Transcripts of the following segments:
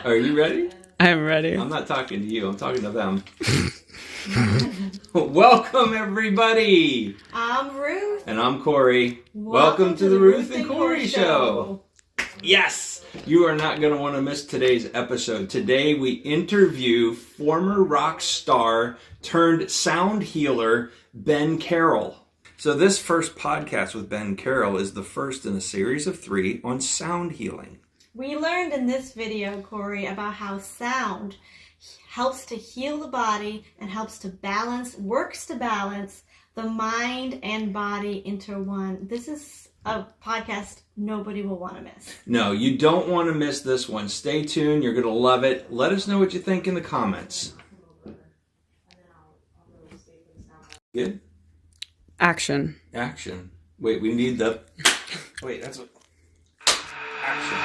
Are you ready? I'm ready. I'm not talking to you. I'm talking to them. Welcome, everybody. I'm Ruth. And I'm Corey. Welcome to the Ruth and Corey Show. Yes! You are not going to want to miss today's episode. Today we interview former rock star turned sound healer, Ben Carroll. So this first podcast with Ben Carroll is the first in a series of 3 on sound healing. We learned in this video, Corey, about how sound helps to heal the body and works to balance the mind and body into one. This is a podcast nobody will want to miss. No, you don't want to miss this one. Stay tuned. You're going to love it. Let us know what you think in the comments. Good? Action. Action. Wait, we need the... Wait, that's what... Action.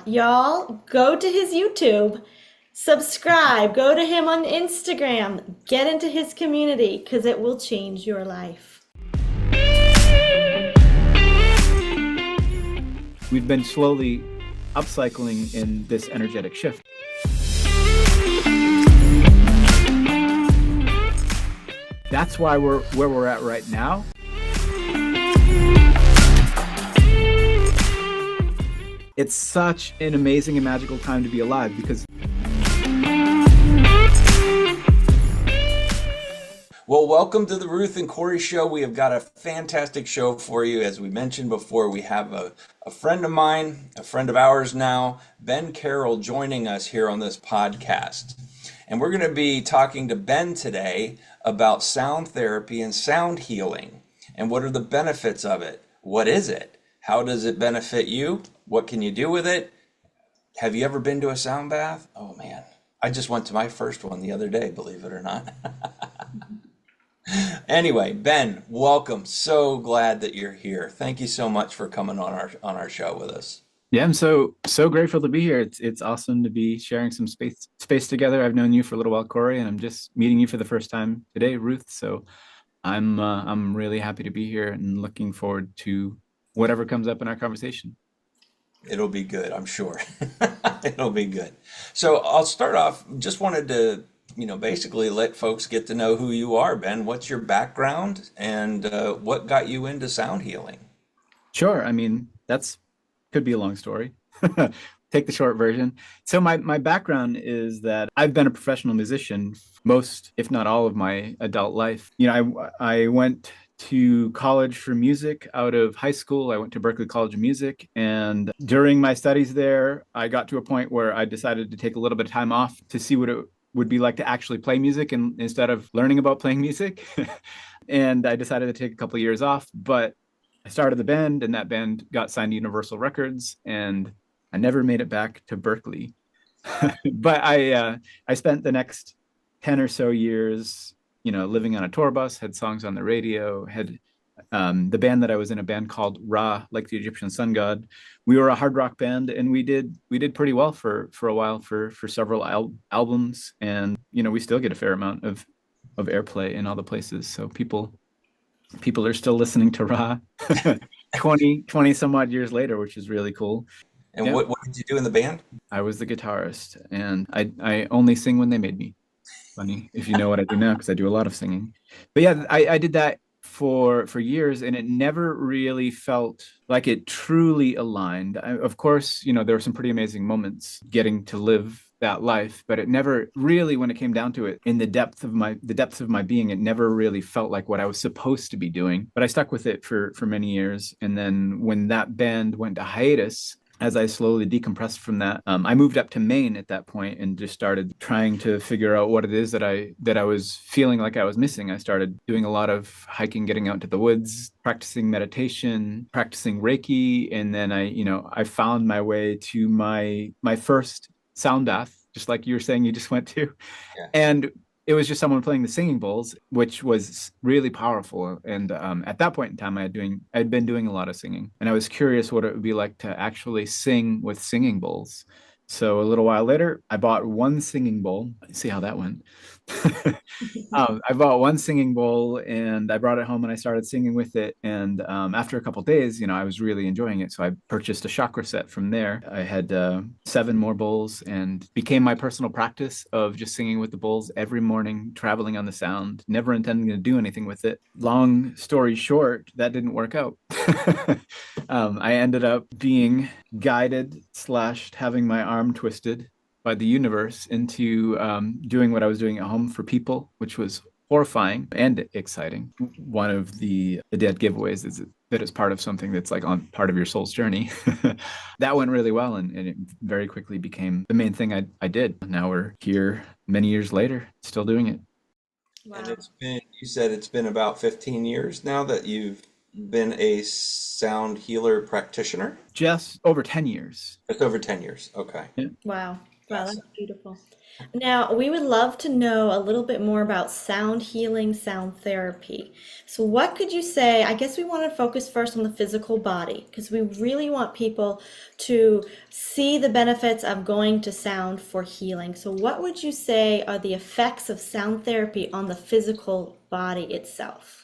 Y'all, go to his YouTube, subscribe, go to him on Instagram, get into his community, because it will change your life. We've been slowly upcycling in this energetic shift. That's why we're where we're at right now. It's such an amazing and magical time to be alive because... Well, welcome to the Ruth and Corey Show. We have got a fantastic show for you. As we mentioned before, we have a friend of mine, a friend of ours now, Ben Carroll, joining us here on this podcast. And we're going to be talking to Ben today about sound therapy and sound healing. And what are the benefits of it? What is it? How does it benefit you? What can you do with it? Have you ever been to a sound bath? Oh, man. I just went to my first one the other day, believe it or not. Anyway, Ben, welcome. So glad that you're here. Thank you so much for coming on our show with us. Yeah, I'm so grateful to be here. It's awesome to be sharing some space together. I've known you for a little while, Corey, and I'm just meeting you for the first time today, Ruth. So I'm really happy to be here and looking forward to whatever comes up in our conversation. It'll be good, I'm sure. It'll be good. So I'll start off, just wanted to, basically let folks get to know who you are, Ben. What's your background and what got you into sound healing? Sure. I mean, could be a long story. Take the short version. So my background is that I've been a professional musician most, if not all, of my adult life. I went to college for music out of high school. I went to Berklee College of Music, and during my studies there, I got to a point where I decided to take a little bit of time off to see what it would be like to actually play music and instead of learning about playing music. And I decided to take a couple of years off, but I started the band, and that band got signed to Universal Records, and I never made it back to Berklee. But I spent the next 10 or so years living on a tour bus, had songs on the radio, had the band that I was in, a band called Ra, like the Egyptian sun god. We were a hard rock band, and we did pretty well for a while, for several albums. And, we still get a fair amount of airplay in all the places. So people are still listening to Ra 20 some odd years later, which is really cool. And yeah. What did you do in the band? I was the guitarist, and I only sing when they made me. Funny if you know what I do now, because I do a lot of singing. But yeah, I did that for years, and it never really felt like it truly aligned. Of course, there were some pretty amazing moments getting to live that life, but it never really, when it came down to it, in the depths of my being, it never really felt like what I was supposed to be doing. But I stuck with it for many years, and then when that band went to hiatus, as I slowly decompressed from that, I moved up to Maine at that point and just started trying to figure out what it is that I was feeling like I was missing. I started doing a lot of hiking, getting out into the woods, practicing meditation, practicing Reiki, and then I found my way to my first sound bath, just like you were saying you just went to. Yeah. And it was just someone playing the singing bowls, which was really powerful. And at that point in time, I'd been doing a lot of singing, and I was curious what it would be like to actually sing with singing bowls. So a little while later, I bought one singing bowl. See how that went. I bought one singing bowl and I brought it home and I started singing with it. And after a couple of days, I was really enjoying it. So I purchased a chakra set from there. I had 7 more bowls and became my personal practice of just singing with the bowls every morning, traveling on the sound, never intending to do anything with it. Long story short, that didn't work out. I ended up being guided / having my arm twisted by the universe into doing what I was doing at home for people, which was horrifying and exciting. One of the dead giveaways is that it's part of something that's like on part of your soul's journey. That went really well, and it very quickly became the main thing I did. Now we're here many years later, still doing it. Wow. And you said it's been about 15 years now that you've been a sound healer practitioner? Just over 10 years. Just over 10 years. Okay. Yeah. Wow. Wow, that's beautiful. Now, we would love to know a little bit more about sound healing, sound therapy. So, what could you say? I guess we want to focus first on the physical body because we really want people to see the benefits of going to sound for healing. So, what would you say are the effects of sound therapy on the physical body itself?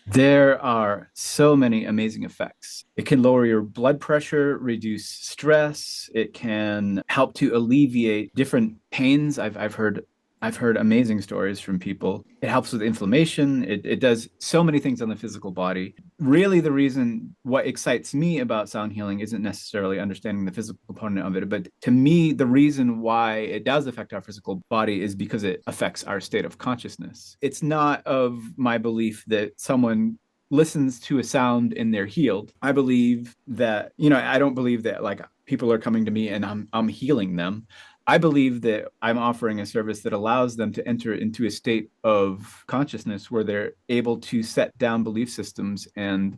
There are so many amazing effects. It can lower your blood pressure, reduce stress. It can help to alleviate different pains. I've heard amazing stories from people. It helps with inflammation. It does so many things on the physical body. Really, the reason what excites me about sound healing isn't necessarily understanding the physical component of it, but to me, the reason why it does affect our physical body is because it affects our state of consciousness. It's not of my belief that someone listens to a sound and they're healed. I believe that, I don't believe that like people are coming to me and I'm healing them. I believe that I'm offering a service that allows them to enter into a state of consciousness where they're able to set down belief systems and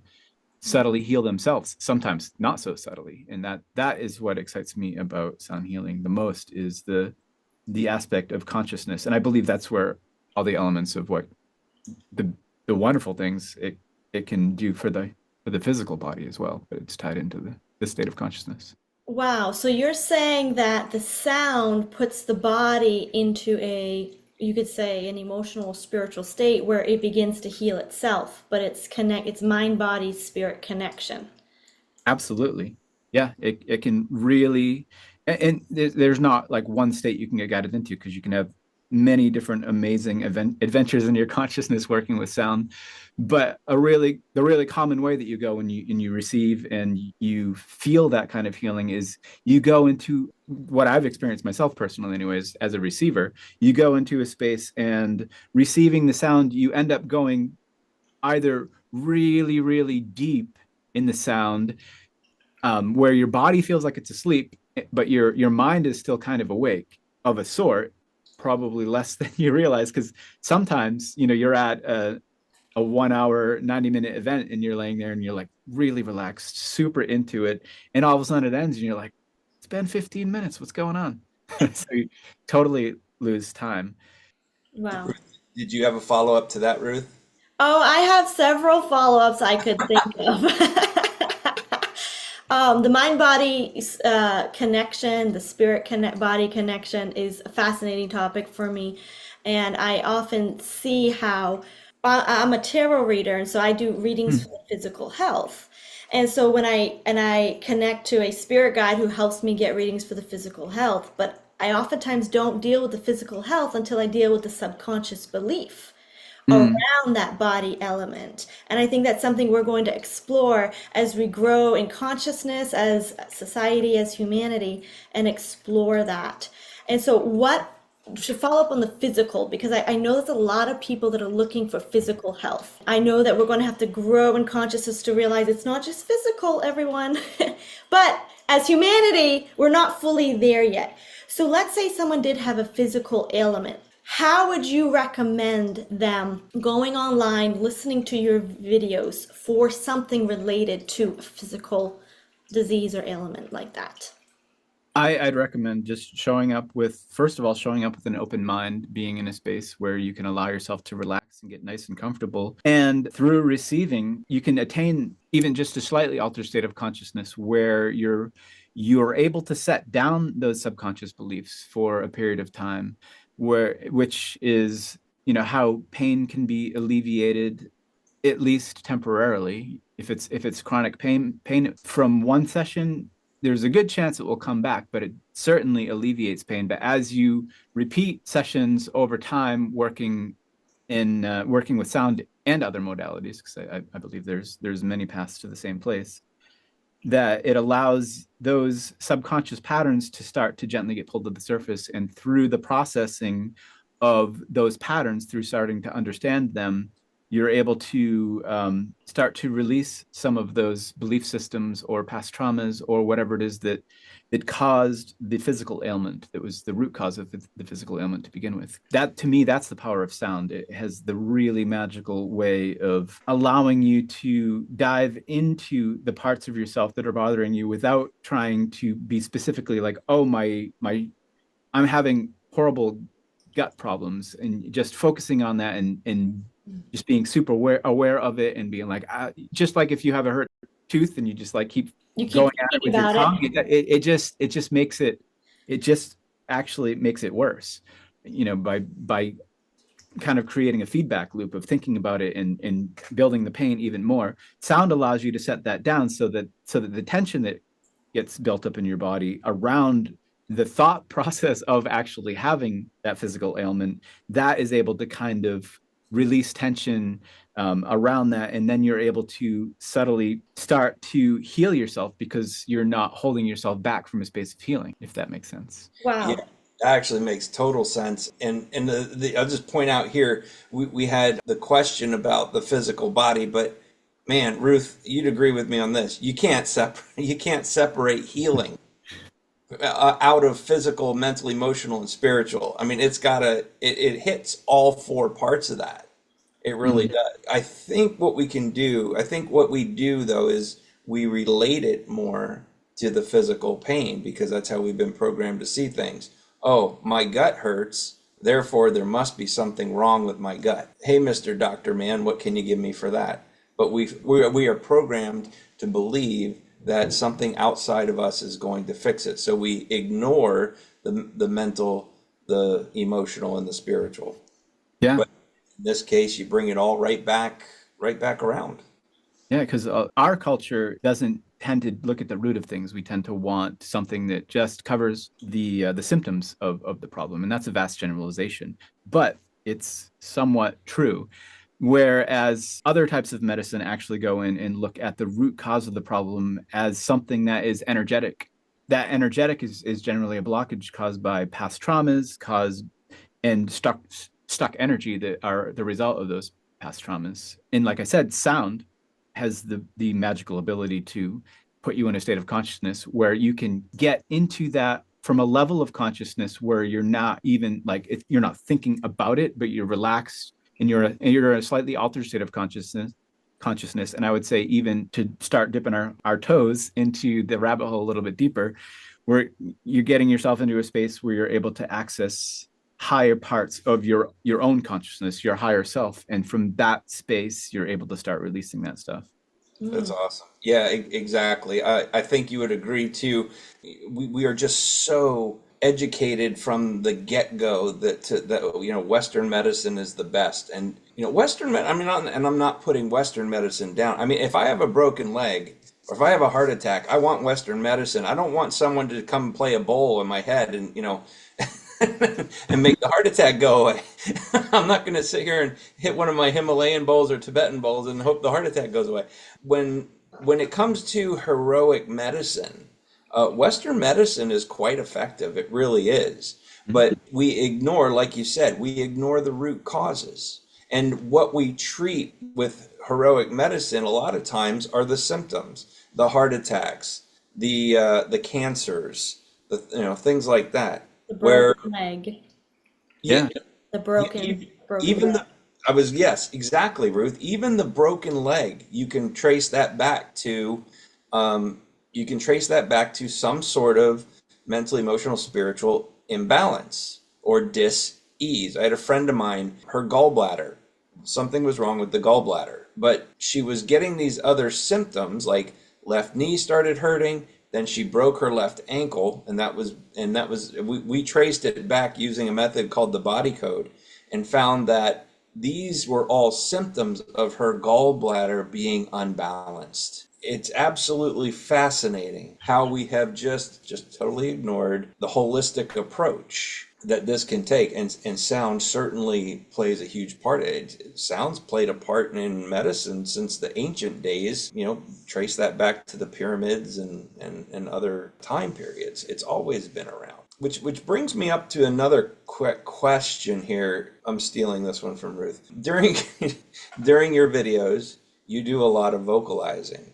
subtly heal themselves, sometimes not so subtly. And that is what excites me about sound healing the most, is the aspect of consciousness. And I believe that's where all the elements of what the wonderful things it can do for the physical body as well, but it's tied into the state of consciousness. Wow, so you're saying that the sound puts the body into you could say, an emotional, spiritual state where it begins to heal itself, but it's mind, body, spirit connection. Absolutely. Yeah, it can really, and there's not like one state you can get guided into, because you can have many different amazing adventures in your consciousness working with sound. But the really common way that you go when you receive and you feel that kind of healing is you go into what I've experienced myself personally, anyways, as a receiver. You go into a space and receiving the sound, you end up going either really, really deep in the sound, where your body feels like it's asleep, but your mind is still kind of awake of a sort, probably less than you realize, because sometimes you're at a 1 hour 90-minute event and you're laying there and you're like really relaxed, super into it, and all of a sudden it ends and you're like, it's been 15 minutes, what's going on? So you totally lose time. Wow. Did you have a follow-up to that, Ruth? Oh, I have several follow-ups I could think of. The mind-body connection, the spirit-body connection is a fascinating topic for me. And I often see how I'm a tarot reader, and so I do readings for physical health. And so when I connect to a spirit guide who helps me get readings for the physical health, but I oftentimes don't deal with the physical health until I deal with the subconscious belief around that body element. And I think that's something we're going to explore as we grow in consciousness, as society, as humanity, and explore that. And so what should follow up on the physical, because I know there's a lot of people that are looking for physical health. I know that we're going to have to grow in consciousness to realize it's not just physical, everyone. But as humanity, we're not fully there yet. So let's say someone did have a physical ailment. How would you recommend them going online, listening to your videos for something related to a physical disease or ailment like that? I'd recommend just first of all, showing up with an open mind, being in a space where you can allow yourself to relax and get nice and comfortable. And through receiving, you can attain even just a slightly altered state of consciousness where you're able to set down those subconscious beliefs for a period of time. which is, how pain can be alleviated, at least temporarily. If it's chronic pain from one session, there's a good chance it will come back, but it certainly alleviates pain. But as you repeat sessions over time, working with sound and other modalities, because I believe there's many paths to the same place, that it allows those subconscious patterns to start to gently get pulled to the surface. And through the processing of those patterns, through starting to understand them, you're able to start to release some of those belief systems or past traumas or whatever it is that caused the physical ailment, that was the root cause of the physical ailment to begin with. That, to me, that's the power of sound. It has the really magical way of allowing you to dive into the parts of yourself that are bothering you without trying to be specifically like, oh, I'm having horrible gut problems, and just focusing on that and just being super aware of it, and being like, just like if you have a hurt tooth and you just like keep going at it with your tongue, it just makes it actually makes it worse, by kind of creating a feedback loop of thinking about it and building the pain even more. Sound allows you to set that down so that the tension that gets built up in your body around the thought process of actually having that physical ailment, that is able to kind of release tension around that. And then you're able to subtly start to heal yourself because you're not holding yourself back from a space of healing, if that makes sense. Wow. Yeah, that actually makes total sense. And I'll just point out here, we had the question about the physical body, but man, Ruth, you'd agree with me on this. You can't separate healing out of physical, mental, emotional, and spiritual. I mean, it hits all four parts of that. It really does. I think what we do though is we relate it more to the physical pain, because that's how we've been programmed to see things. Oh, my gut hurts, therefore there must be something wrong with my gut. Hey, Mr. Doctor Man, what can you give me for that? But we are programmed to believe that something outside of us is going to fix it. So we ignore the mental, the emotional, and the spiritual. Yeah. But in this case, you bring it all right back around. Yeah, because our culture doesn't tend to look at the root of things. We tend to want something that just covers the symptoms of the problem, and that's a vast generalization, but it's somewhat true. Whereas other types of medicine actually go in and look at the root cause of the problem as something that is energetic. That energetic is generally a blockage caused by past traumas, and stuck energy that are the result of those past traumas. And like I said, sound has the magical ability to put you in a state of consciousness where you can get into that from a level of consciousness where you're not even like you're not thinking about it, but you're relaxed and you're in a slightly altered state of consciousness. And I would say, even to start dipping our toes into the rabbit hole a little bit deeper, where you're getting yourself into a space where you're able to access higher parts of your own consciousness, your higher self, and from that space you're able to start releasing that stuff. That's awesome. Yeah, exactly. I think you would agree too. We are just so educated from the get-go that Western medicine is the best. And I'm not putting Western medicine down. I mean, if I have a broken leg or if I have a heart attack, I want Western medicine. I don't want someone to come play a bowl in my head and and make the heart attack go away. I'm not going to sit here and hit one of my Himalayan bowls or Tibetan bowls and hope the heart attack goes away. When it comes to heroic medicine, Western medicine is quite effective. It really is. But we ignore, like you said, the root causes. And what we treat with heroic medicine a lot of times are the symptoms, the heart attacks, the cancers, things like that. The broken leg. Yeah. The broken even leg. Yes, exactly, Ruth. Even the broken leg, you can trace that back to some sort of mental, emotional, spiritual imbalance or dis-ease. I had a friend of mine, her gallbladder, something was wrong with the gallbladder, but she was getting these other symptoms, like left knee started hurting, Then she broke her left ankle, and we traced it back using a method called the body code, and found that these were all symptoms of her gallbladder being unbalanced. It's absolutely fascinating how we have just totally ignored the holistic approach that this can take, and sound certainly plays a huge part. Sound's played a part in medicine since the ancient days. Trace that back to the pyramids and other time periods. It's always been around. Which brings me up to another quick question here. I'm stealing this one from Ruth. During your videos, you do a lot of vocalizing.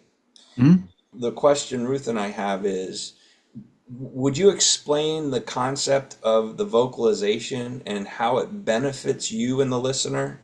Mhm. The question Ruth and I have is, would you explain the concept of the vocalization and how it benefits you and the listener,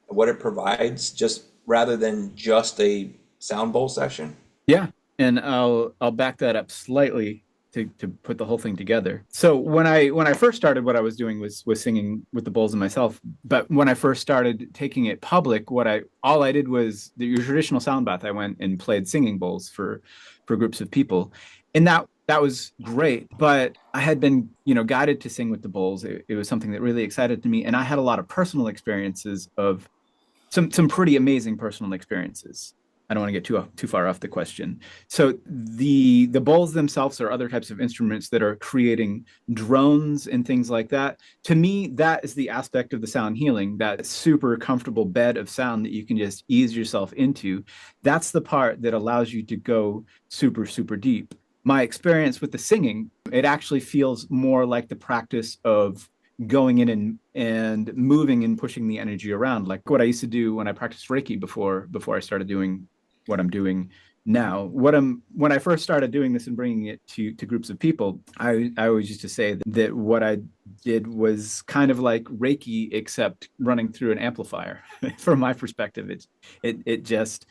what it provides, just rather than just a sound bowl session? Yeah, and I'll back that up slightly to put the whole thing together. So when I first started, what I was doing was singing with the bowls and myself. But when I first started taking it public, all I did was your traditional sound bath. I went and played singing bowls for groups of people, and that was great. But I had been guided to sing with the bowls. It was something that really excited me, and I had a lot of personal experiences of some pretty amazing personal experiences. I don't want to get too far off the question. So the bowls themselves are other types of instruments that are creating drones and things like that. To me, that is the aspect of the sound healing, that super comfortable bed of sound that you can just ease yourself into. That's the part that allows you to go super, super deep. My experience with the singing, it actually feels more like the practice of going in and moving and pushing the energy around, like what I used to do when I practiced Reiki before I started doing what I'm doing now. When I first started doing this and bringing it to groups of people, I always used to say that what I did was kind of like Reiki, except running through an amplifier. From my perspective, it just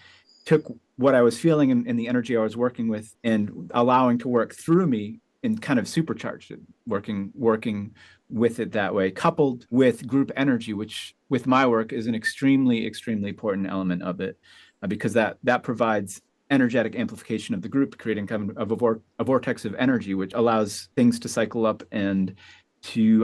took what I was feeling and the energy I was working with and allowing to work through me and kind of supercharged it, working with it that way, coupled with group energy, which with my work is an extremely, extremely important element of it, because that provides energetic amplification of the group, creating kind of a vortex of energy, which allows things to cycle up. And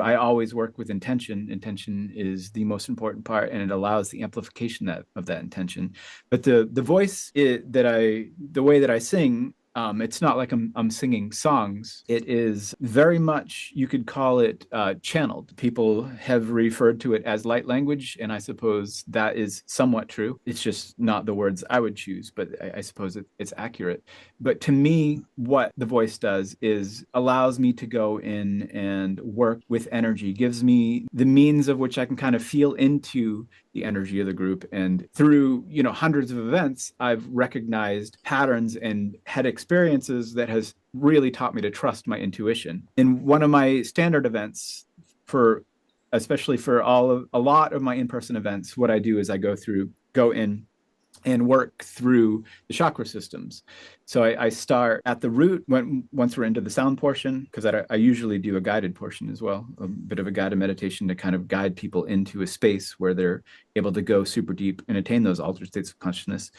I always work with intention. Intention is the most important part, and it allows the amplification of that intention. But the voice, the way that I sing, it's not like I'm singing songs. It is very much, you could call it channeled. People have referred to it as light language, and I suppose that is somewhat true. It's just not the words I would choose, but I suppose it's accurate. But to me, what the voice does is allows me to go in and work with energy, gives me the means of which I can kind of feel into the energy of the group. And through, hundreds of events, I've recognized patterns and had experiences that has really taught me to trust my intuition. In one of my standard events, especially for a lot of my in-person events, what I do is I go in and work through the chakra systems. So I start at the root once we're into the sound portion, because I usually do a guided portion as well, a bit of a guided meditation to kind of guide people into a space where they're able to go super deep and attain those altered states of consciousness.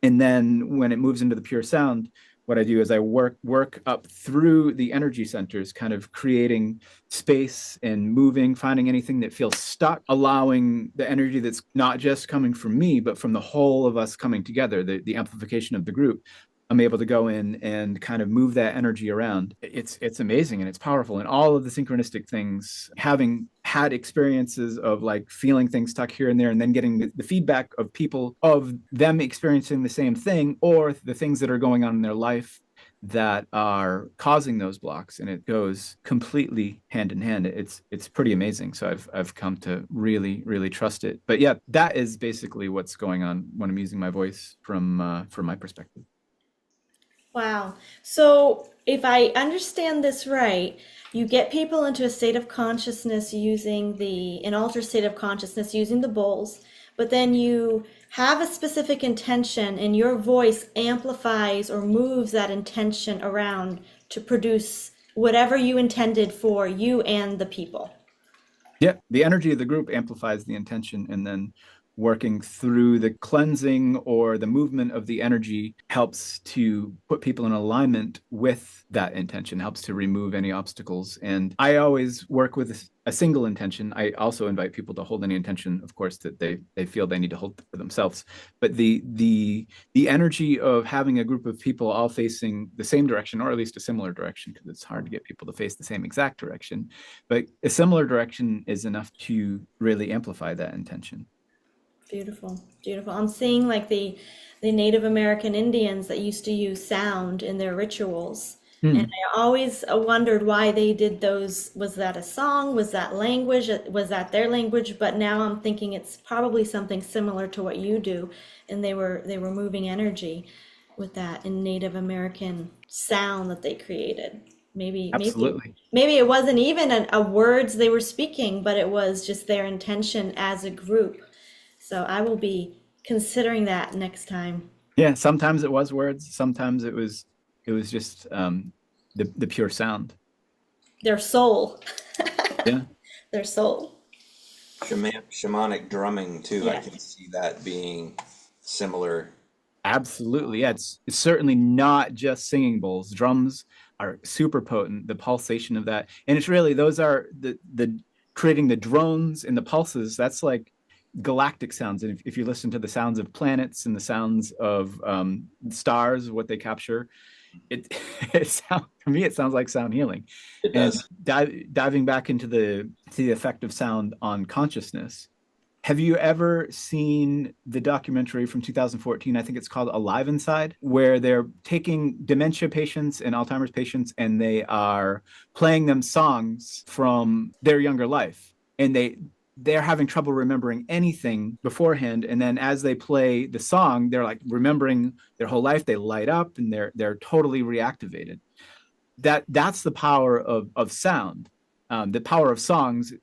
And then when it moves into the pure sound, what I do is I work up through the energy centers, kind of creating space and moving, finding anything that feels stuck, allowing the energy that's not just coming from me, but from the whole of us coming together, the amplification of the group. I'm able to go in and kind of move that energy around. It's amazing and it's powerful. And all of the synchronistic things, having had experiences of like feeling things stuck here and there, and then getting the feedback of people, of them experiencing the same thing or the things that are going on in their life that are causing those blocks, and it goes completely hand in hand. It's pretty amazing. So I've come to really, really trust it. But yeah, that is basically what's going on when I'm using my voice from my perspective. Wow. So if I understand this right, you get people into a state of consciousness using an altered state of consciousness using the bowls, but then you have a specific intention and your voice amplifies or moves that intention around to produce whatever you intended for you and the people. Yeah, the energy of the group amplifies the intention, and then working through the cleansing or the movement of the energy helps to put people in alignment with that intention, helps to remove any obstacles. And I always work with a single intention. I also invite people to hold any intention, of course, that they feel they need to hold for themselves. But the energy of having a group of people all facing the same direction, or at least a similar direction, because it's hard to get people to face the same exact direction, but a similar direction is enough to really amplify that intention. Beautiful, beautiful. I'm seeing like the Native American Indians that used to use sound in their rituals. And Hmm. I always wondered why they did those. Was that a song? Was that language? Was that their language? But now I'm thinking it's probably something similar to what you do. And they were moving energy with that in Native American sound that they created. Maybe Absolutely. maybe it wasn't even a words they were speaking, but it was just their intention as a group. So I will be considering that next time. Yeah, sometimes it was words, sometimes it was just the pure sound. Their soul, Yeah. their soul. Shamanic drumming too. I Yeah. can see that being similar. Absolutely. Yeah, it's certainly not just singing bowls. Drums are super potent, the pulsation of that. And it's really those are the creating the drones and the pulses, that's like galactic sounds. And if you listen to the sounds of planets and the sounds of stars, what they capture, it for me it sounds like sound healing. It And does. diving back into the effect of sound on consciousness. Have you ever seen the documentary from 2014? I think it's called Alive Inside, where they're taking dementia patients and Alzheimer's patients and they are playing them songs from their younger life. And they're having trouble remembering anything beforehand. And then as they play the song, they're like remembering their whole life. They light up and they're totally reactivated. That's the power of sound. The power of songs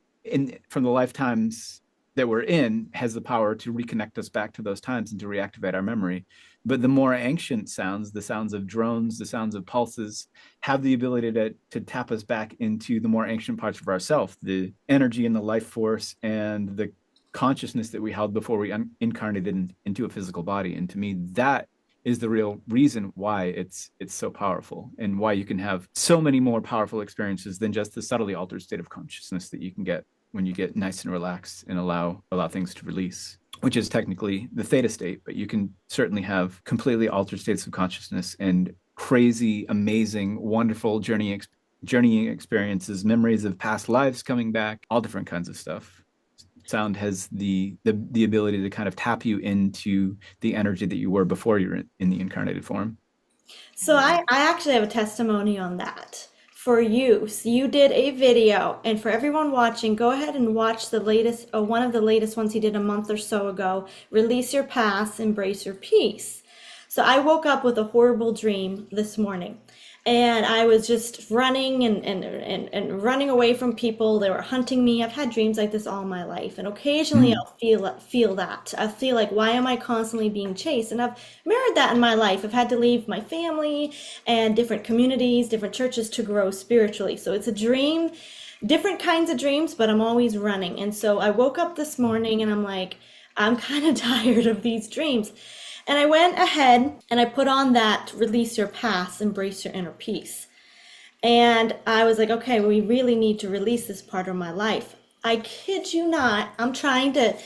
from the lifetimes that we're in has the power to reconnect us back to those times and to reactivate our memory. But the more ancient sounds, the sounds of drones, the sounds of pulses, have the ability to tap us back into the more ancient parts of ourself, the energy and the life force and the consciousness that we held before we incarnated into a physical body. And to me, that is the real reason why it's so powerful and why you can have so many more powerful experiences than just the subtly altered state of consciousness that you can get when you get nice and relaxed and allow things to release, which is technically the theta state. But you can certainly have completely altered states of consciousness and crazy, amazing, wonderful journeying experiences, memories of past lives coming back, all different kinds of stuff. Sound has the ability to kind of tap you into the energy that you were before you're in the incarnated form. So I actually have a testimony on that for you. So you did a video, and for everyone watching, go ahead and watch the latest, one of the latest ones he did a month or so ago, Release Your Past, Embrace Your Peace. So I woke up with a horrible dream this morning. And I was just running and running away from people. They were hunting me. I've had dreams like this all my life. And occasionally Mm. I'll feel that. I feel like, why am I constantly being chased? And I've mirrored that in my life. I've had to leave my family and different communities, different churches to grow spiritually. So it's a dream, different kinds of dreams, but I'm always running. And so I woke up this morning and I'm like, I'm kind of tired of these dreams. And I went ahead and I put on that Release Your Past, Embrace Your Inner Peace. And I was like, okay, we really need to release this part of my life. I kid you not, I'm trying to,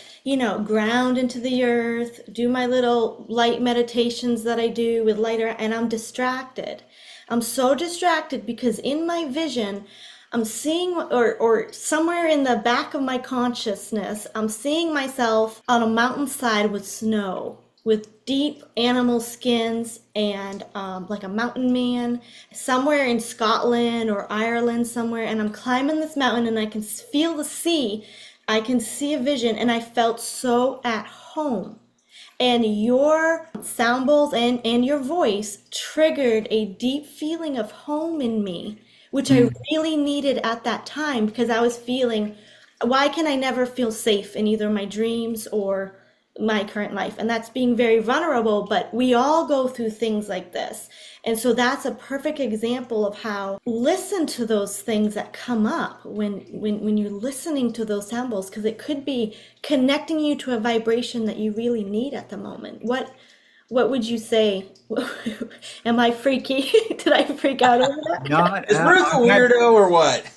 ground into the earth, do my little light meditations that I do with lighter, and I'm distracted. I'm so distracted because in my vision, I'm seeing, or somewhere in the back of my consciousness, I'm seeing myself on a mountainside with snow, with deep animal skins and like a mountain man somewhere in Scotland or Ireland somewhere. And I'm climbing this mountain and I can feel the sea. I can see a vision and I felt so at home. And your sound bowls and your voice triggered a deep feeling of home in me, which I Mm. really needed at that time because I was feeling, why can I never feel safe in either my dreams or my current life, and that's being very vulnerable, but we all go through things like this. And so that's a perfect example of how listen to those things that come up when you're listening to those symbols, because it could be connecting you to a vibration that you really need at the moment. What would you say? Am I freaky? Did I freak out over that? Not Is Ruth a weirdo or what?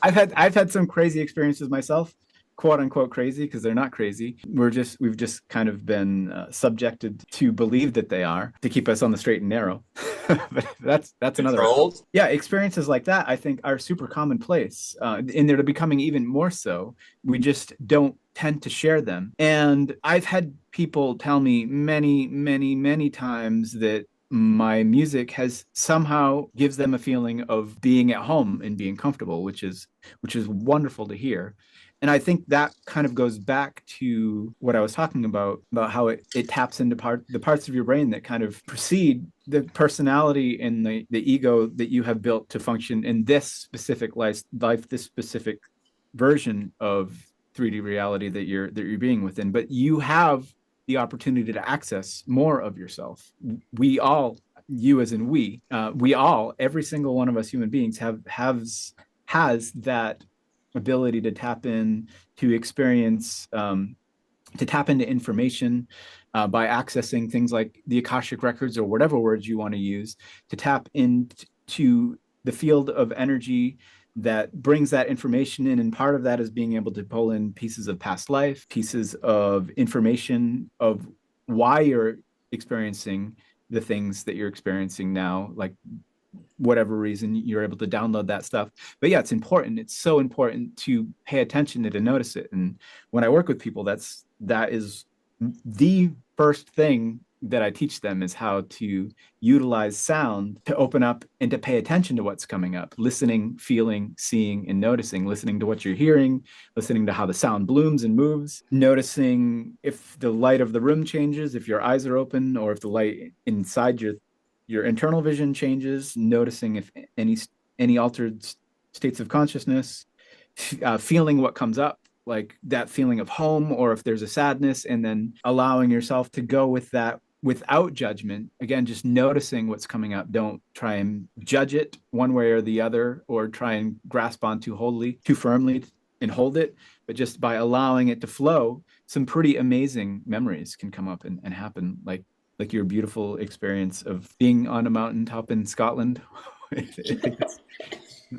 I've had some crazy experiences myself, quote unquote crazy, because they're not crazy. We've just kind of been subjected to believe that they are, to keep us on the straight and narrow. But that's another. Controlled? Yeah, experiences like that I think are super commonplace, and they're becoming even more so. We just don't tend to share them. And I've had people tell me many times that my music has somehow gives them a feeling of being at home and being comfortable, which is wonderful to hear. And I think that kind of goes back to what I was talking about how it taps into the parts of your brain that kind of precede the personality and the ego that you have built to function in this specific life, this specific version of 3D reality that you're being within. But you have the opportunity to access more of yourself. We all, you as in we all, every single one of us human beings has that ability to tap in, to experience, to tap into information by accessing things like the Akashic records or whatever words you want to use, to tap into the field of energy that brings that information in. And part of that is being able to pull in pieces of past life, pieces of information of why you're experiencing the things that you're experiencing now, like whatever reason you're able to download that stuff. But yeah, it's important. It's so important to pay attention to notice it. And when I work with people, that is the first thing that I teach them, is how to utilize sound to open up and to pay attention to what's coming up, listening, feeling, seeing, and noticing, listening to what you're hearing, listening to how the sound blooms and moves, noticing if the light of the room changes, if your eyes are open, or if the light inside your internal vision changes, noticing if any altered states of consciousness, feeling what comes up, like that feeling of home, or if there's a sadness, and then allowing yourself to go with that without judgment. Again, just noticing what's coming up. Don't try and judge it one way or the other, or try and grasp on too firmly and hold it, but just by allowing it to flow, some pretty amazing memories can come up and happen, like your beautiful experience of being on a mountaintop in Scotland.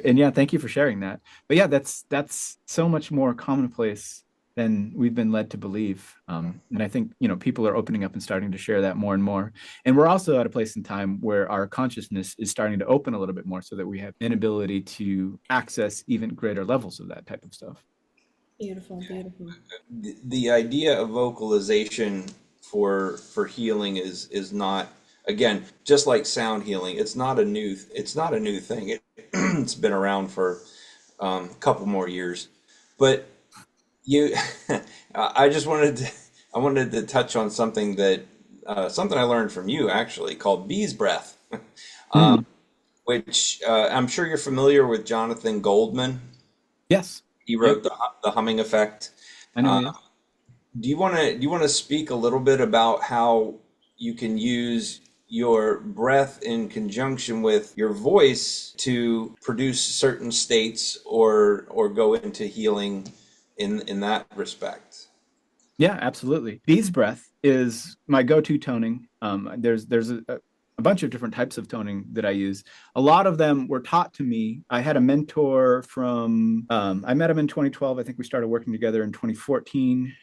And yeah, thank you for sharing that. But yeah, that's so much more commonplace than we've been led to believe. And I think, people are opening up and starting to share that more and more. And we're also at a place in time where our consciousness is starting to open a little bit more, so that we have an ability to access even greater levels of that type of stuff. Beautiful. The idea of vocalization for healing is not, again, just like sound healing, it's not a new thing. It's been around for a couple more years, but I wanted to touch on something that something I learned from you, actually, called bee's breath. Which I'm sure you're familiar with Jonathan Goldman. Yes. He wrote the humming effect. I know. Do you want to speak a little bit about how you can use your breath in conjunction with your voice to produce certain states or go into healing in that respect? Yeah, absolutely. Bee's breath is my go-to toning. There's a bunch of different types of toning that I use. A lot of them were taught to me. I had a mentor from, I met him in 2012. I think we started working together in 2013,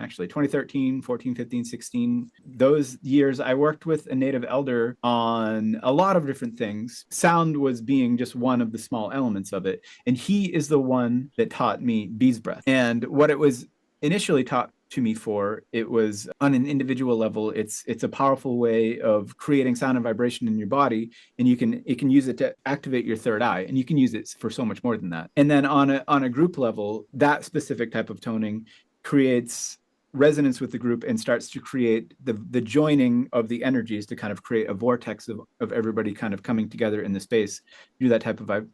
actually, 2013, 14, 15, 16. Those years, I worked with a native elder on a lot of different things. Sound was being just one of the small elements of it. And he is the one that taught me bee's breath. And what it was initially taught to me for, it was on an individual level. It's a powerful way of creating sound and vibration in your body, and it can use it to activate your third eye, and you can use it for so much more than that. And then on a group level, that specific type of toning creates resonance with the group and starts to create the joining of the energies to kind of create a vortex of everybody kind of coming together in the space, do that type of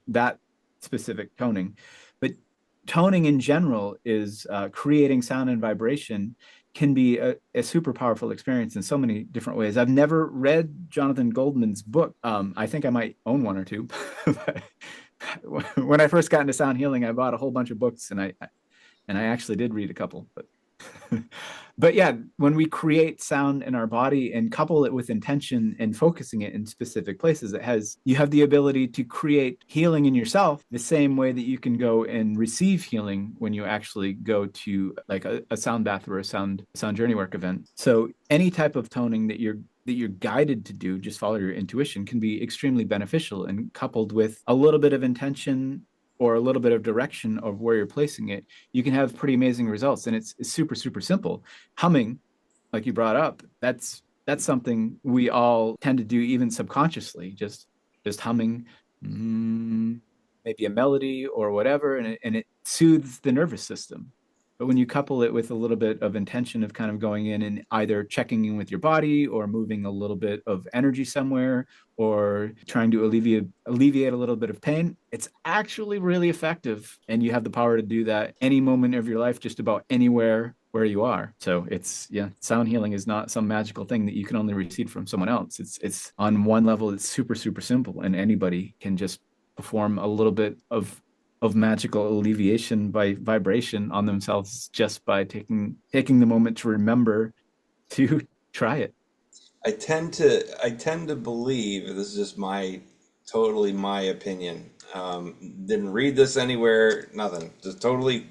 that specific toning. But toning in general is creating sound and vibration can be a super powerful experience in so many different ways. I've never read Jonathan Goldman's book. I think I might own one or two. When I first got into sound healing, I bought a whole bunch of books, and I actually did read a couple. But yeah, when we create sound in our body and couple it with intention and focusing it in specific places, you have the ability to create healing in yourself the same way that you can go and receive healing when you actually go to like a sound bath or a sound journey work event. So any type of toning that you're guided to do, just follow your intuition, can be extremely beneficial, and coupled with a little bit of intention or a little bit of direction of where you're placing it, you can have pretty amazing results. And it's super, super simple. Humming, like you brought up, that's something we all tend to do even subconsciously, just humming, maybe a melody or whatever, and it soothes the nervous system. But when you couple it with a little bit of intention of kind of going in and either checking in with your body or moving a little bit of energy somewhere or trying to alleviate a little bit of pain, it's actually really effective. And you have the power to do that any moment of your life, just about anywhere where you are. So sound healing is not some magical thing that you can only receive from someone else. It's on one level, it's super, super simple, and anybody can just perform a little bit of magical alleviation by vibration on themselves just by taking the moment to remember to try it. I tend to believe, this is just totally my opinion. Didn't read this anywhere, nothing. Just totally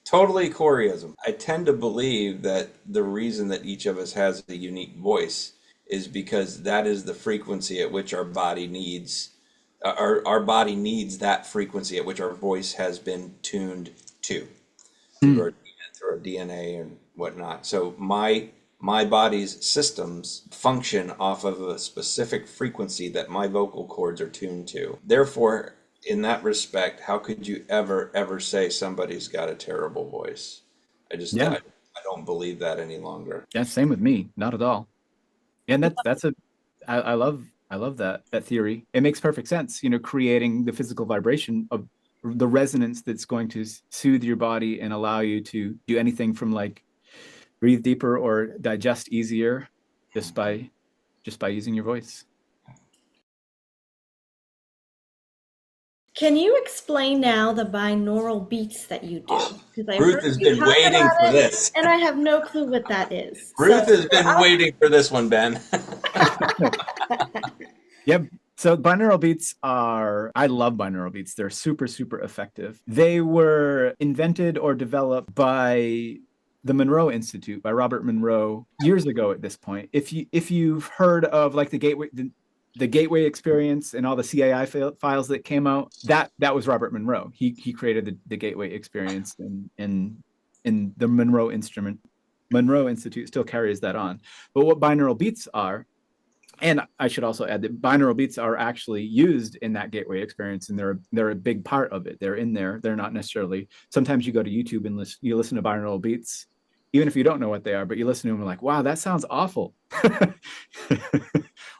Coreyism. I tend to believe that the reason that each of us has a unique voice is because that is the frequency at which our body needs that frequency at which our voice has been tuned to through our DNA and whatnot. So my body's systems function off of a specific frequency that my vocal cords are tuned to. Therefore, in that respect, how could you ever say somebody's got a terrible voice? I don't believe that any longer. Yeah, same with me. Not at all. And I love that theory. It makes perfect sense, creating the physical vibration of the resonance that's going to soothe your body and allow you to do anything from like breathe deeper or digest easier just by using your voice. Can you explain now the binaural beats that you do? Ruth has been waiting for this. And I have no clue what that is. Ruth has been waiting for this one, Ben. Yep. So binaural beats I love binaural beats. They're super, super effective. They were invented or developed by the Monroe Institute, by Robert Monroe, years ago at this point. If you've heard of like the Gateway experience and all the CAI files that came out, that was Robert Monroe. He created the Gateway experience, and the Monroe Institute still carries that on. But what binaural beats are, and I should also add that binaural beats are actually used in that Gateway experience, and they're a big part of it. They're in there. They're not necessarily. Sometimes you go to YouTube and you listen to binaural beats, even if you don't know what they are, but you listen to them and like, wow, that sounds awful.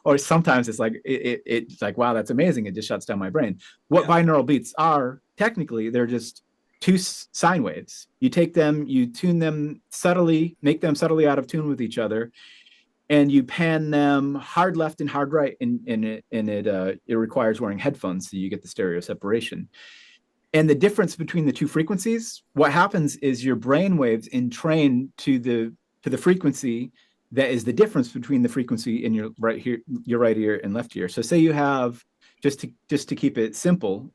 Or sometimes it's like it's like, wow, that's amazing. It just shuts down my brain. What binaural beats are, technically, they're just two sine waves. You take them, you tune them subtly, make them subtly out of tune with each other, and you pan them hard left and hard right, and it requires wearing headphones so you get the stereo separation. And the difference between the two frequencies, what happens is your brain waves entrain to the frequency that is the difference between the frequency in your right ear and left ear. So say you have, just to keep it simple,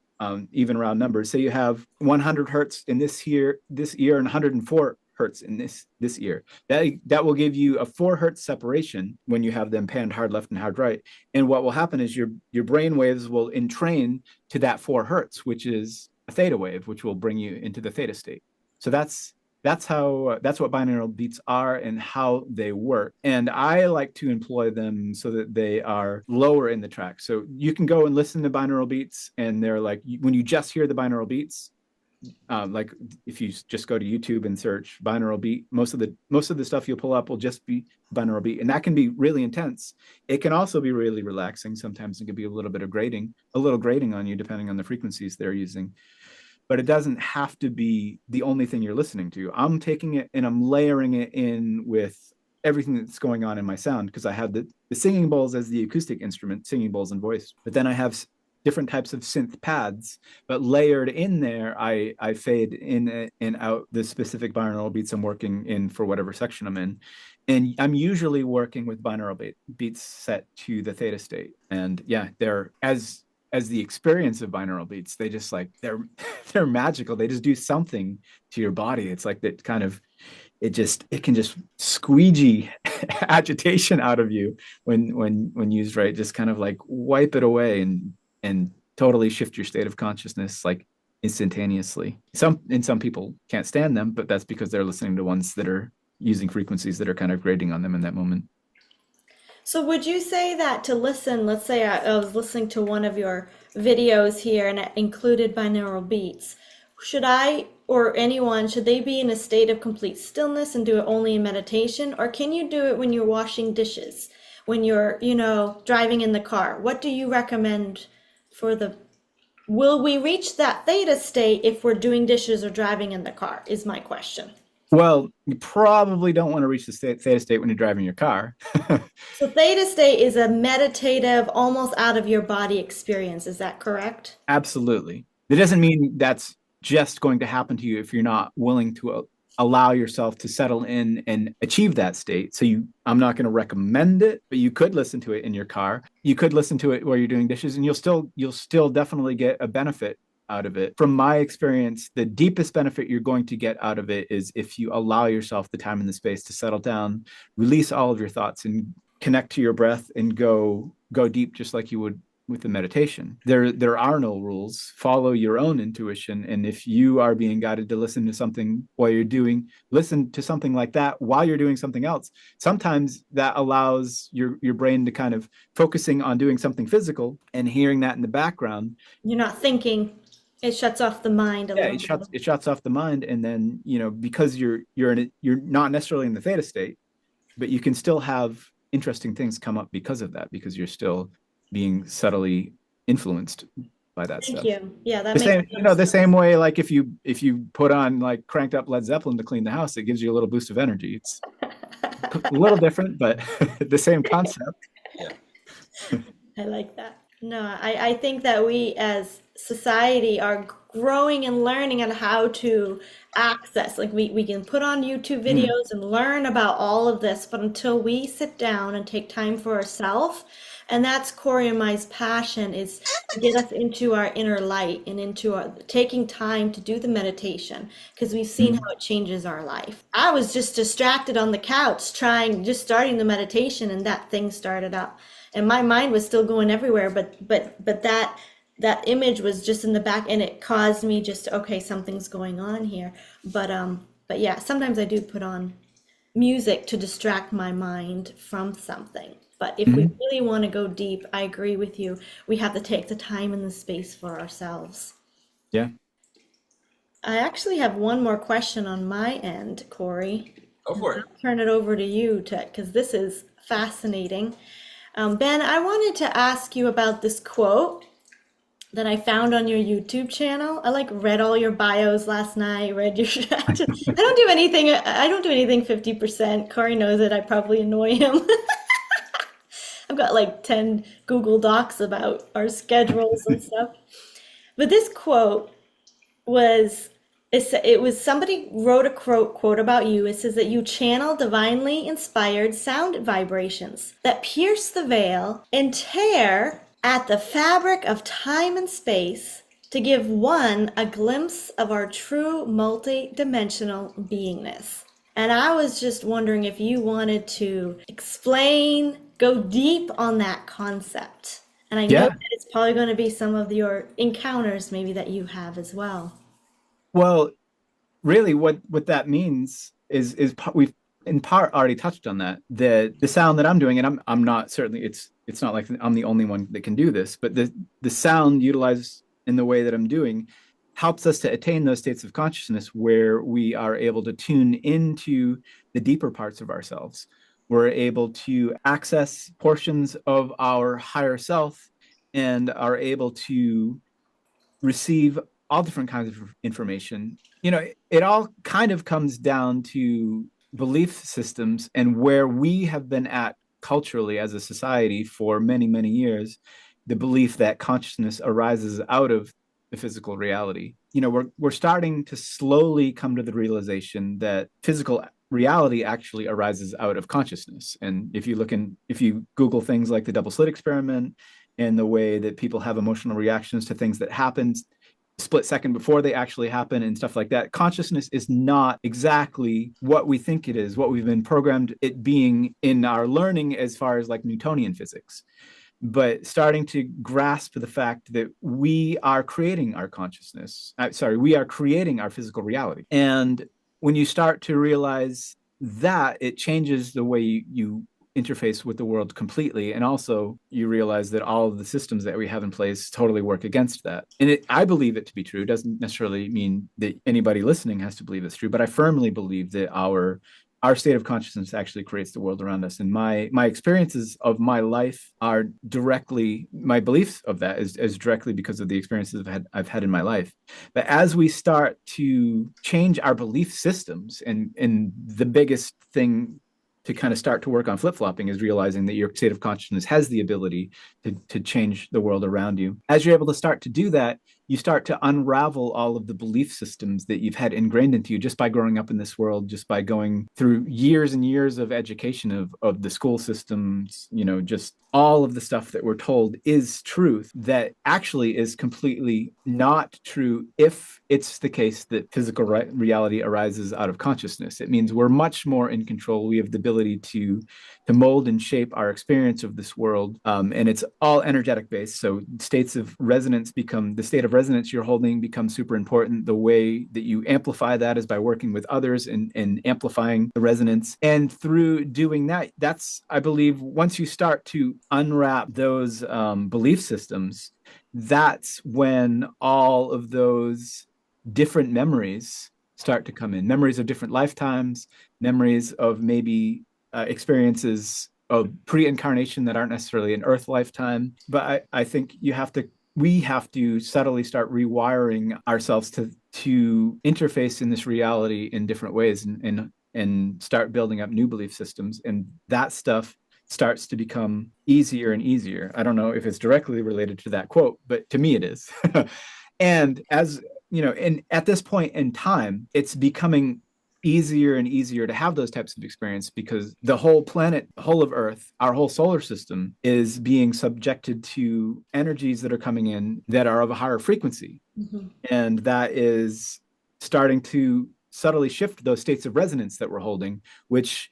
even round numbers, say you have 100 hertz in this ear, and 104 hertz in this ear. That will give you a 4 hertz separation when you have them panned hard left and hard right. And what will happen is your brain waves will entrain to that 4 hertz, which is a theta wave, which will bring you into the theta state. So that's what binaural beats are and how they work. And I like to employ them so that they are lower in the track. So you can go and listen to binaural beats, and they're like, when you just hear the binaural beats, like if you just go to YouTube and search binaural beat, most of the stuff you'll pull up will just be binaural beat, and that can be really intense. It can also be really relaxing. Sometimes it can be a little grating on you depending on the frequencies they're using. but it doesn't have to be the only thing you're listening to. I'm taking it and I'm layering it in with everything that's going on in my sound, because I have the singing bowls as the acoustic instrument, singing bowls and voice. But then I have different types of synth pads, but layered in there, I fade in and out the specific binaural beats I'm working in for whatever section I'm in. And I'm usually working with binaural beats set to the theta state. And yeah, they're as the experience of binaural beats, they just like they're magical. They just do something to your body. It's like that kind of it can just squeegee agitation out of you when used right. Just kind of like wipe it away and totally shift your state of consciousness like instantaneously. Some people can't stand them, but that's because they're listening to ones that are using frequencies that are kind of grating on them in that moment. So would you say that to listen, let's say I was listening to one of your videos here and it included binaural beats. Should I or anyone, should they be in a state of complete stillness and do it only in meditation? Or can you do it when you're washing dishes, when you're, driving in the car? What do you recommend for will we reach that theta state if we're doing dishes or driving in the car, is my question. Well, you probably don't want to reach the theta state when you're driving your car. So theta state is a meditative, almost out of your body experience. Is that correct? Absolutely. It doesn't mean that's just going to happen to you if you're not willing to allow yourself to settle in and achieve that state. So I'm not going to recommend it, but you could listen to it in your car. You could listen to it while you're doing dishes, and you'll still definitely get a benefit out of it. From my experience, the deepest benefit you're going to get out of it is if you allow yourself the time and the space to settle down, release all of your thoughts, and connect to your breath and go deep, just like you would with the meditation. There are no rules. Follow your own intuition. And if you are being guided to listen to something listen to something like that while you're doing something else. Sometimes that allows your brain to kind of focusing on doing something physical and hearing that in the background. You're not thinking. It shuts off the mind a little bit. It shuts off the mind, and then because you're not necessarily in the theta state, but you can still have interesting things come up because of that, because you're still being subtly influenced by that stuff. Thank you. Yeah, that the makes same sense. the same way, like if you put on like cranked up Led Zeppelin to clean the house, it gives you a little boost of energy. It's a little different, but the same concept. Yeah. I like that. No, I think that we as society are growing and learning on how to access. Like we can put on YouTube videos and learn about all of this, but until we sit down and take time for ourselves, and that's Corey and my passion, is to get us into our inner light and into taking time to do the meditation, because we've seen how it changes our life. I was just distracted on the couch starting the meditation, and that thing started up. And my mind was still going everywhere, but that image was just in the back, and it caused me just, okay, something's going on here. But yeah, sometimes I do put on music to distract my mind from something. But if we really want to go deep, I agree with you. We have to take the time and the space for ourselves. Yeah. I actually have one more question on my end, Corey. Go for it. I'll turn it over to you, because this is fascinating. Ben, I wanted to ask you about this quote that I found on your YouTube channel. I read all your bios last night, read your I don't do anything 50%. Corey knows it. I probably annoy him. I've got 10 Google Docs about our schedules and stuff. But this quote was somebody wrote a quote about you. It says that you channel divinely inspired sound vibrations that pierce the veil and tear at the fabric of time and space to give one a glimpse of our true multi-dimensional beingness. And I was just wondering if you wanted to go deep on that concept. And I know that it's probably going to be some of your encounters maybe that you have as well. Well, really what that means is we've in part already touched on that. The sound that I'm doing, and I'm not certainly, it's not like I'm the only one that can do this, but the sound utilized in the way that I'm doing helps us to attain those states of consciousness where we are able to tune into the deeper parts of ourselves. We're able to access portions of our higher self and are able to receive all different kinds of information. It all kind of comes down to belief systems and where we have been at culturally as a society for many, many years, the belief that consciousness arises out of the physical reality. We're starting to slowly come to the realization that physical reality actually arises out of consciousness. And if you Google things like the double slit experiment and the way that people have emotional reactions to things that happen split second before they actually happen and stuff like that, consciousness is not exactly what we think it is, what we've been programmed it being in our learning as far as like Newtonian physics. But starting to grasp the fact that we are creating our consciousness. We are creating our physical reality. And when you start to realize that, it changes the way you interface with the world completely. And also you realize that all of the systems that we have in place totally work against that. And I believe it to be true. It doesn't necessarily mean that anybody listening has to believe it's true, but I firmly believe that our state of consciousness actually creates the world around us. And my experiences of my life are directly, my beliefs of that is directly because of the experiences I've had in my life. But as we start to change our belief systems, and the biggest thing to kind of start to work on flip-flopping is realizing that your state of consciousness has the ability to change the world around you. As you're able to start to do that, you start to unravel all of the belief systems that you've had ingrained into you just by growing up in this world, just by going through years and years of education of the school systems, just all of the stuff that we're told is truth that actually is completely not true if it's the case that physical reality arises out of consciousness. It means we're much more in control. We have the ability to mold and shape our experience of this world. And it's all energetic based. So states of resonance the state of resonance you're holding becomes super important. The way that you amplify that is by working with others and amplifying the resonance. And through doing that, that's, I believe, once you start to unwrap those belief systems, that's when all of those different memories start to come in. Memories of different lifetimes, memories of maybe experiences of pre-incarnation that aren't necessarily an Earth lifetime. But I think we have to subtly start rewiring ourselves to interface in this reality in different ways and start building up new belief systems. And that stuff starts to become easier and easier. I don't know if it's directly related to that quote, but to me it is. And as at this point in time, it's becoming easier and easier to have those types of experience because the whole planet, the whole of Earth, our whole solar system is being subjected to energies that are coming in that are of a higher frequency. Mm-hmm. And that is starting to subtly shift those states of resonance that we're holding, which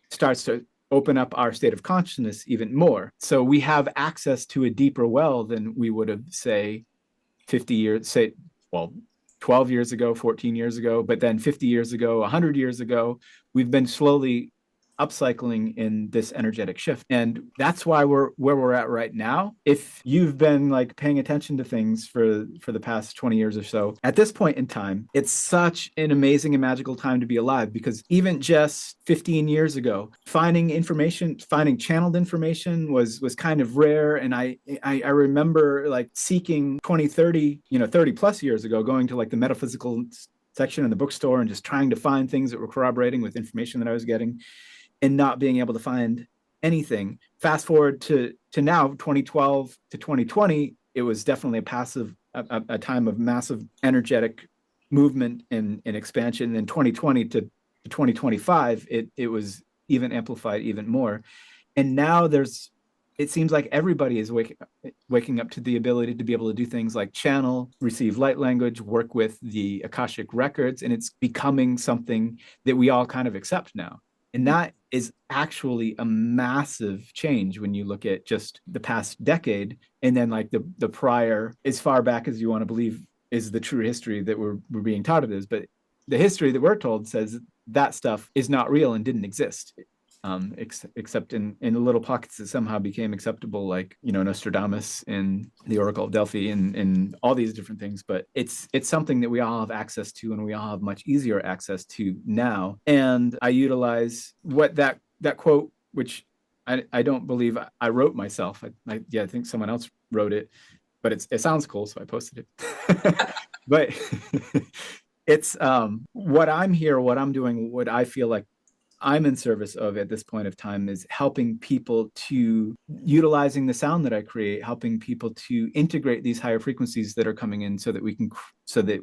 starts to open up our state of consciousness even more. So we have access to a deeper well than we would have, say, 12 years ago, 14 years ago, but then 50 years ago, 100 years ago, we've been slowly upcycling in this energetic shift. And that's why we're where we're at right now. If you've been like paying attention to things for the past 20 years or so, at this point in time, it's such an amazing and magical time to be alive, because even just 15 years ago, finding channeled information was kind of rare. And I remember like seeking 20, 30 plus years ago, going to like the metaphysical section in the bookstore and just trying to find things that were corroborating with information that I was getting, and not being able to find anything. Fast forward to now, 2012 to 2020, it was definitely a time of massive energetic movement and expansion. And 2020 to 2025, it was even amplified even more. And now it seems like everybody is waking up to the ability to be able to do things like channel, receive light language, work with the Akashic records, and it's becoming something that we all kind of accept now. And that is actually a massive change when you look at just the past decade, and then like the prior, as far back as you want to believe is the true history that we're being taught it is. But the history that we're told says that stuff is not real and didn't exist. Except in the little pockets that somehow became acceptable, like Nostradamus and the Oracle of Delphi and all these different things. But it's something that we all have access to, and we all have much easier access to now. And I utilize what that quote, which I don't believe I wrote myself. I think someone else wrote it, but it sounds cool, so I posted it. But it's what I'm here, what I'm doing, what I feel like I'm in service of at this point of time is helping people to utilizing the sound that I create, helping people to integrate these higher frequencies that are coming in so that so that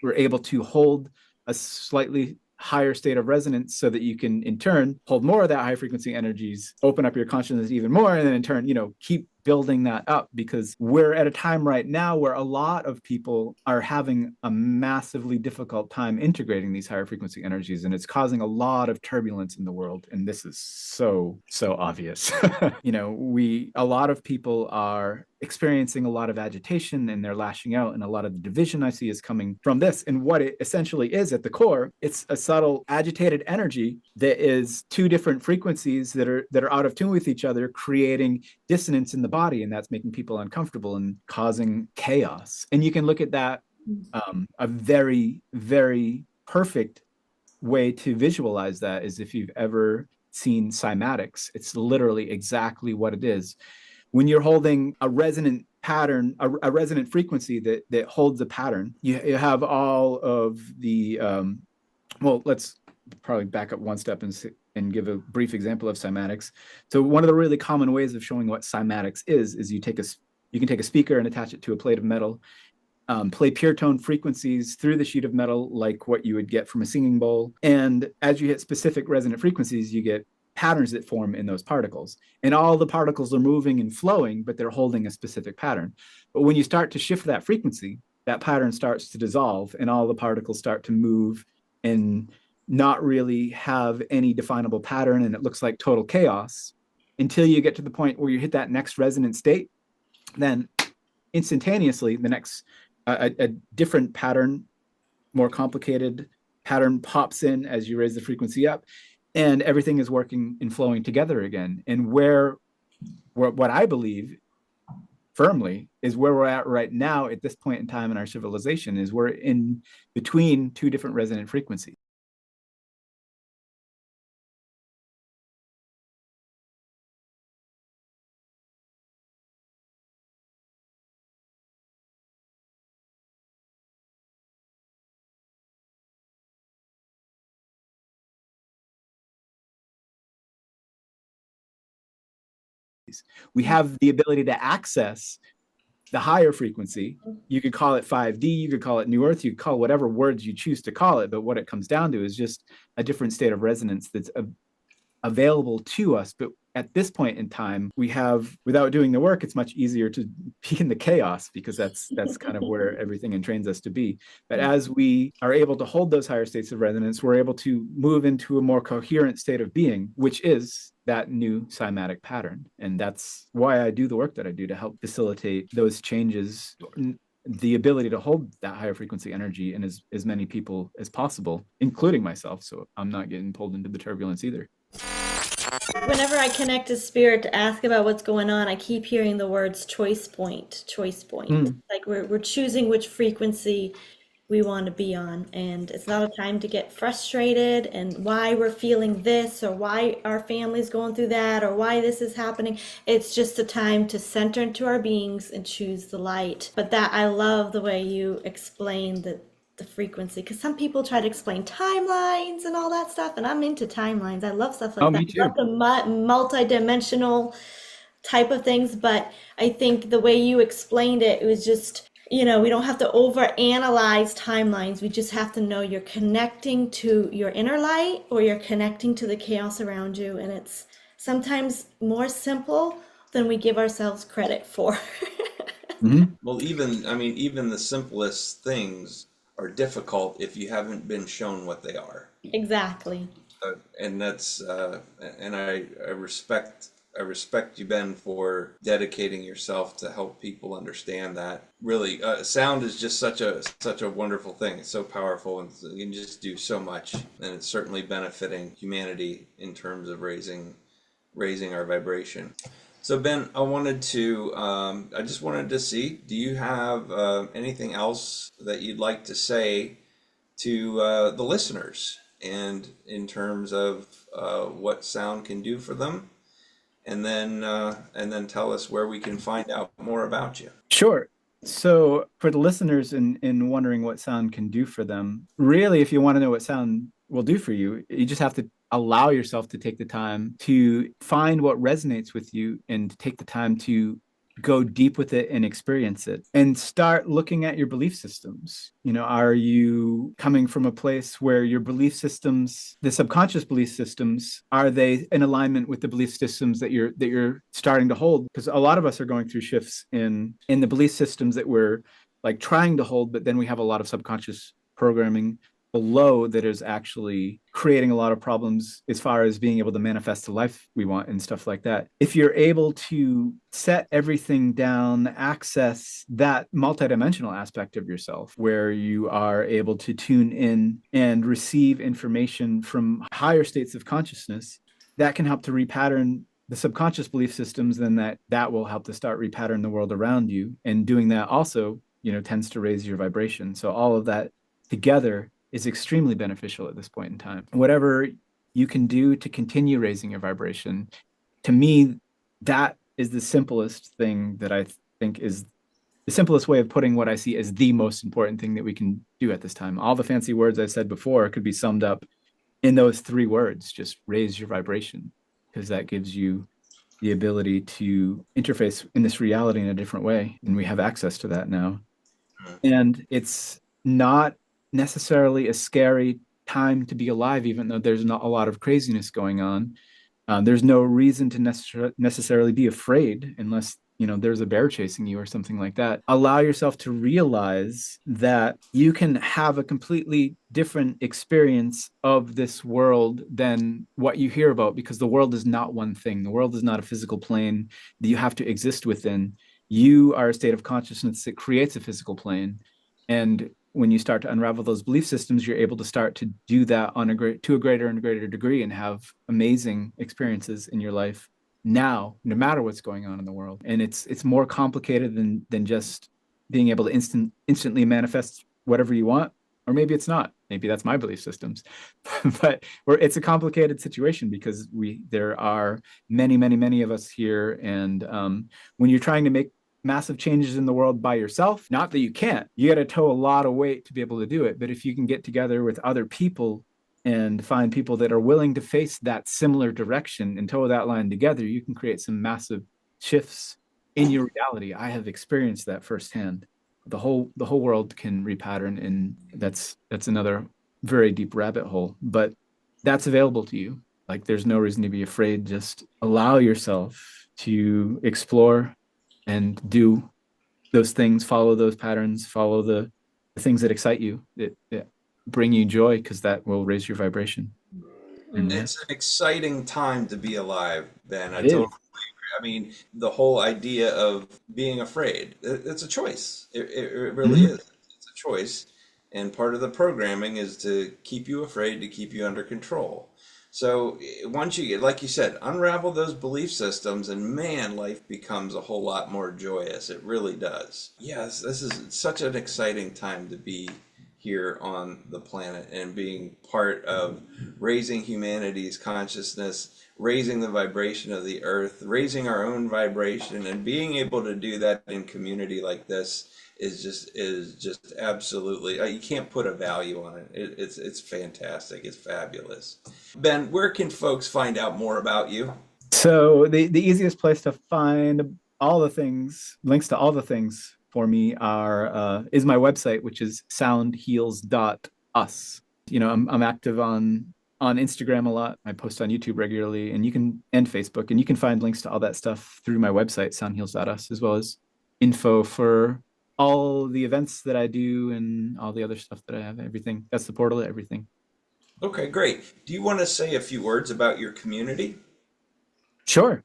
we're able to hold a slightly higher state of resonance so that you can in turn hold more of that high frequency energies, open up your consciousness even more, and then in turn, keep building that up, because we're at a time right now where a lot of people are having a massively difficult time integrating these higher frequency energies, and it's causing a lot of turbulence in the world. And this is so obvious. A lot of people are experiencing a lot of agitation and they're lashing out, and a lot of the division I see is coming from this. And what it essentially is at the core, it's a subtle agitated energy that is two different frequencies that are out of tune with each other, creating dissonance in the body, and that's making people uncomfortable and causing chaos. And you can look at that, a very, very perfect way to visualize that is if you've ever seen cymatics. It's literally exactly what it is. When you're holding a resonant pattern, a resonant frequency that holds a pattern, you have all of the well, let's probably back up one step and give a brief example of cymatics. So one of the really common ways of showing what cymatics is you can take a speaker and attach it to a plate of metal, play pure tone frequencies through the sheet of metal like what you would get from a singing bowl. And as you hit specific resonant frequencies, you get patterns that form in those particles. And all the particles are moving and flowing, but they're holding a specific pattern. But when you start to shift that frequency, that pattern starts to dissolve and all the particles start to move and not really have any definable pattern. And it looks like total chaos until you get to the point where you hit that next resonant state. Then instantaneously, the next a different pattern, more complicated pattern pops in as you raise the frequency up, and everything is working and flowing together again. And what I believe firmly is where we're at right now at this point in time in our civilization is we're in between two different resonant frequencies. We have the ability to access the higher frequency. You could call it 5D, you could call it New Earth, you could call whatever words you choose to call it, but what it comes down to is just a different state of resonance that's available to us. But at this point in time, we have, without doing the work, it's much easier to be in the chaos because that's kind of where everything entrains us to be. But as we are able to hold those higher states of resonance, we're able to move into a more coherent state of being, which is that new cymatic pattern. And that's why I do the work that I do, to help facilitate those changes, the ability to hold that higher frequency energy in as many people as possible, including myself. So I'm not getting pulled into the turbulence either. Whenever I connect to spirit to ask about what's going on, I keep hearing the words choice point, choice point. Like we're choosing which frequency we want to be on. And it's not a time to get frustrated and why we're feeling this or why our family's going through that or why this is happening. It's just a time to center into our beings and choose the light. But that I love the way you explain the frequency, because some people try to explain timelines and all that stuff, and I'm into timelines. I love stuff like that. Me too. I love the multi-dimensional type of things, but I think the way you explained it, it was just, we don't have to overanalyze timelines. We just have to know you're connecting to your inner light or you're connecting to the chaos around you, and it's sometimes more simple than we give ourselves credit for. Well, even the simplest things are difficult if you haven't been shown what they are. Exactly. And that's and I respect you, Ben, for dedicating yourself to help people understand that. Really, sound is just such a wonderful thing. It's so powerful, and you can just do so much. And it's certainly benefiting humanity in terms of raising our vibration. So Ben, I just wanted to see, do you have anything else that you'd like to say to the listeners, and in terms of what sound can do for them, and then tell us where we can find out more about you? Sure. So for the listeners in wondering what sound can do for them, really, if you want to know what sound will do for you, you just have to allow yourself to take the time to find what resonates with you and take the time to go deep with it and experience it and start looking at your belief systems. Are you coming from a place where your belief systems, the subconscious belief systems, are they in alignment with the belief systems that you're starting to hold? Because a lot of us are going through shifts in the belief systems that we're like trying to hold, but then we have a lot of subconscious programming below that is actually creating a lot of problems as far as being able to manifest the life we want and stuff like that. If you're able to set everything down, access that multidimensional aspect of yourself where you are able to tune in and receive information from higher states of consciousness, that can help to repattern the subconscious belief systems, then that will help to start repattern the world around you. And doing that also, tends to raise your vibration. So all of that together is extremely beneficial at this point in time. Whatever you can do to continue raising your vibration, to me, that is the simplest thing that I think is the simplest way of putting what I see as the most important thing that we can do at this time. All the fancy words I said before could be summed up in those three words: just raise your vibration, because that gives you the ability to interface in this reality in a different way. And we have access to that now. And it's not necessarily a scary time to be alive, even though there's not a lot of craziness going on. There's no reason to necessarily be afraid unless there's a bear chasing you or something like that. Allow yourself to realize that you can have a completely different experience of this world than what you hear about, because the world is not one thing. The world is not a physical plane that you have to exist within. You are a state of consciousness that creates a physical plane. And when you start to unravel those belief systems, you're able to start to do that to a greater and greater degree and have amazing experiences in your life now, no matter what's going on in the world. And it's more complicated than just being able to instantly manifest whatever you want. Or maybe it's not. Maybe that's my belief systems. But it's a complicated situation because there are many, many, many of us here. And when you're trying to make massive changes in the world by yourself, not that you can't, you got to tow a lot of weight to be able to do it. But if you can get together with other people and find people that are willing to face that similar direction and tow that line together, you can create some massive shifts in your reality. I have experienced that firsthand. The whole world can repattern, and that's another very deep rabbit hole, but that's available to you. Like, there's no reason to be afraid. Just allow yourself to explore and do those things, follow those patterns, follow the things that excite you, that bring you joy, because that will raise your vibration. And It's an exciting time to be alive, Ben. I it totally is. agree. I mean, the whole idea of being afraid, it's a choice. It really Mhm. is. It's a choice. And part of the programming is to keep you afraid, to keep you under control. So once you get, like you said, unravel those belief systems, and man, life becomes a whole lot more joyous. It really does. Yes, this is such an exciting time to be here on the planet and being part of raising humanity's consciousness, raising the vibration of the earth, raising our own vibration, and being able to do that in community like this is just absolutely, you can't put a value on it. It's fantastic. It's fabulous. Ben, where can folks find out more about you? So the easiest place to find all the things, links to all the things for me is my website, which is soundheals.us. I'm active on Instagram a lot. I post on YouTube regularly, and Facebook, and you can find links to all that stuff through my website, soundheals.us, as well as info for all the events that I do and all the other stuff that I have. Everything. That's the portal to everything. Okay, great. Do you want to say a few words about your community? Sure.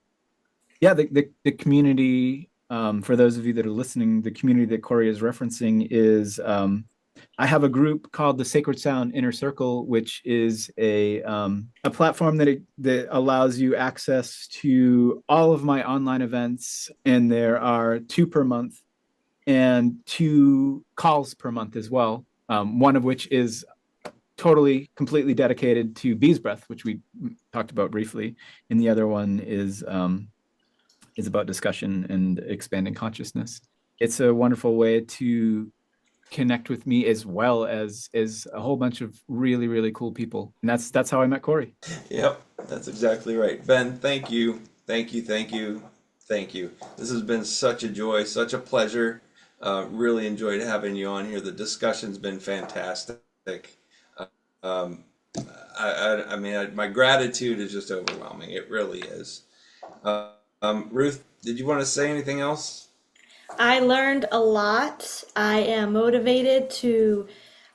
Yeah, the community, for those of you that are listening, the community that Corey is referencing is, I have a group called the Sacred Sound Inner Circle, which is a platform that allows you access to all of my online events, and there are two per month and two calls per month as well. One of which is totally, completely dedicated to Bees Breath, which we talked about briefly, and the other one is about discussion and expanding consciousness. It's a wonderful way to connect with me as well as a whole bunch of really, really cool people. And that's how I met Corey. Yep, that's exactly right. Ben, thank you. Thank you, thank you, thank you. This has been such a joy, such a pleasure. Really enjoyed having you on here. The discussion's been fantastic. Uh, Um, I mean, my gratitude is just overwhelming. It really is. Ruth, did you want to say anything else? I learned a lot. I am motivated to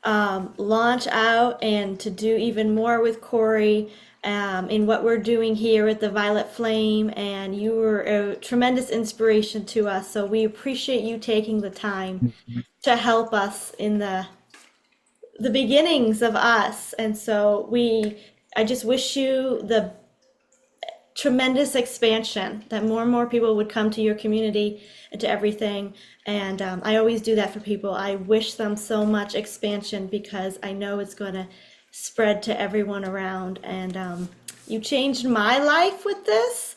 launch out and to do even more with Corey in what we're doing here at the Violet Flame. And you were a tremendous inspiration to us. So we appreciate you taking the time to help us in the beginnings of us. And so I just wish you the tremendous expansion, that more and more people would come to your community and to everything. And I always do that for people. I wish them so much expansion because I know it's going to spread to everyone around. And you changed my life with this,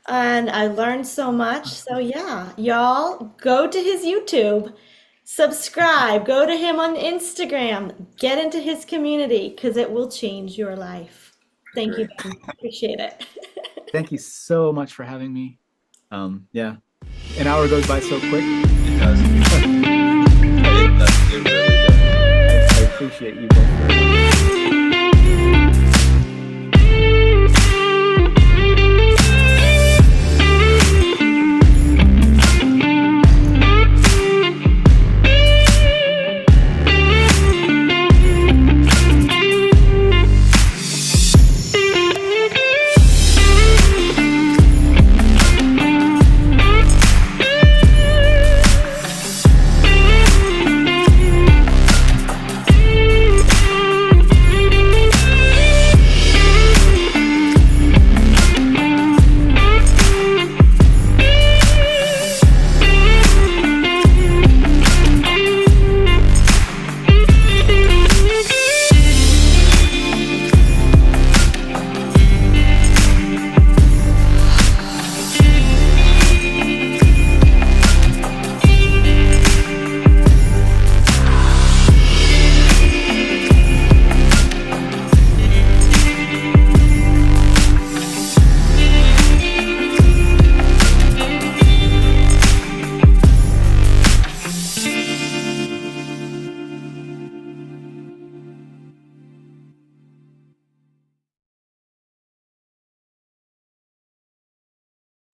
and I learned so much. So yeah, y'all go to his YouTube, subscribe, go to him on Instagram, get into his community because it will change your life. Thank you, Great. Ben. Appreciate it. Thank you so much for having me. Yeah, an hour goes by so quick. It does. It does. It really does. I appreciate you both very much.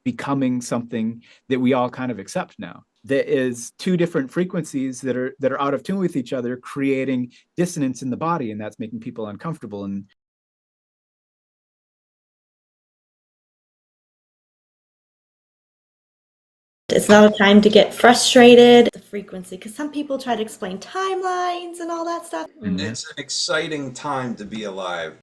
Becoming something that we all kind of accept now. There is two different frequencies that are out of tune with each other, creating dissonance in the body, and that's making people uncomfortable. And It's not a time to get frustrated. The frequency, because some people try to explain timelines and all that stuff. It's an exciting time to be alive.